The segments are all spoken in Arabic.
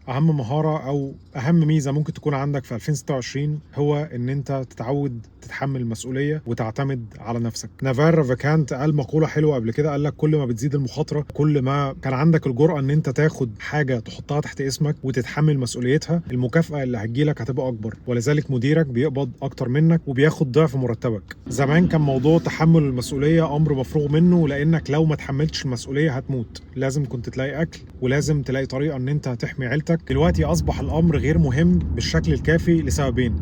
اهم مهارة او اهم ميزة ممكن تكون عندك في 2026 هو ان انت تتعود تتحمل المسؤولية وتعتمد على نفسك. نافال رافيكانت قال مقولة حلوة قبل كده، قال لك كل ما بتزيد المخاطرة كل ما كان عندك الجرأة ان انت تاخد حاجة تحطها تحت اسمك وتتحمل مسؤوليتها، المكافأة اللي هتجيلك هتبقى اكبر، ولذلك مديرك بيقبض اكتر منك وبياخد ضعف مرتبك. زمان كان موضوع تحمل المسؤولية امر مفروغ منه، لانك لو ما تحملتش المسؤولية هتموت، لازم كنت تلاقي اكل ولازم تلاقي طريقة ان انت تحمي عيلتك. دلوقتي اصبح الامر غير مهم بالشكل الكافي لسببين.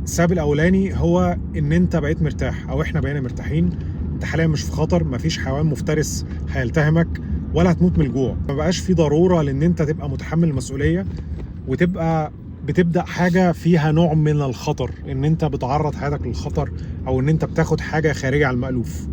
السبب الاولاني هو ان انت بقيت مرتاح، او احنا بقينا مرتاحين. انت حاليا مش في خطر، مفيش حيوان مفترس هيلتهمك ولا هتموت من الجوع، ما بقاش في ضروره لان انت تبقى متحمل المسؤوليه وتبقى بتبدا حاجه فيها نوع من الخطر، ان انت بتعرض حياتك للخطر او ان انت بتاخد حاجه خارجه عن المألوف.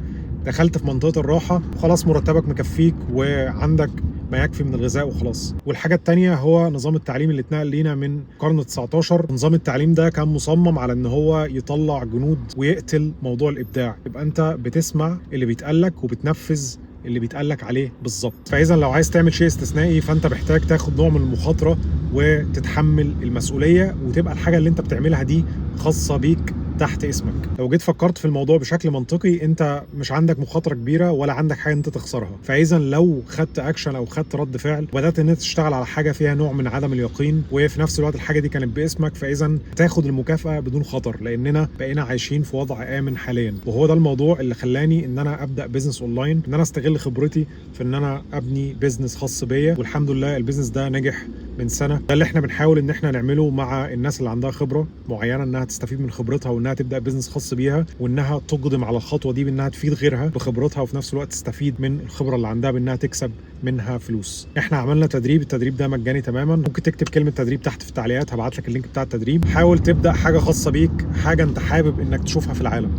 دخلت في منطقه الراحه وخلاص، مرتبك مكفيك وعندك ما يكفي من الغذاء وخلاص. والحاجة التانية هو نظام التعليم اللي اتنقل لينا من القرن 19. نظام التعليم ده كان مصمم على ان هو يطلع جنود ويقتل موضوع الابداع. يبقى انت بتسمع اللي بيتقالك وبتنفذ اللي بيتقالك عليه بالظبط. فاذا لو عايز تعمل شيء استثنائي فانت محتاج تاخد نوع من المخاطرة وتتحمل المسؤولية، وتبقى الحاجة اللي انت بتعملها دي خاصة بيك تحت اسمك. لو جيت فكرت في الموضوع بشكل منطقي، انت مش عندك مخاطره كبيره ولا عندك حاجه انت تخسرها. فاذا لو خدت اكشن او خدت رد فعل وبدات ان انت تشتغل على حاجه فيها نوع من عدم اليقين، وفي نفس الوقت الحاجه دي كانت باسمك، فاذا تاخد المكافاه بدون خطر، لاننا بقينا عايشين في وضع امن حاليا. وهو ده الموضوع اللي خلاني ان انا ابدا بيزنس اونلاين، ان انا استغل خبرتي في ان انا ابني بيزنس خاص بيا. والحمد لله البيزنس ده نجح من سنه. ده اللي احنا بنحاول ان احنا نعمله مع الناس اللي عندها خبره معينه، انها تستفيد من خبرتها وانها تبدا بيزنس خاص بيها، وانها تقدم على الخطوه دي بانها تفيد غيرها بخبرتها، وفي نفس الوقت تستفيد من الخبره اللي عندها بانها تكسب منها فلوس. احنا عملنا تدريب، التدريب ده مجاني تماما. ممكن تكتب كلمه تدريب تحت في التعليقات، هبعت لك اللينك بتاع التدريب. حاول تبدا حاجه خاصه بيك، حاجه انت حابب انك تشوفها في العالم.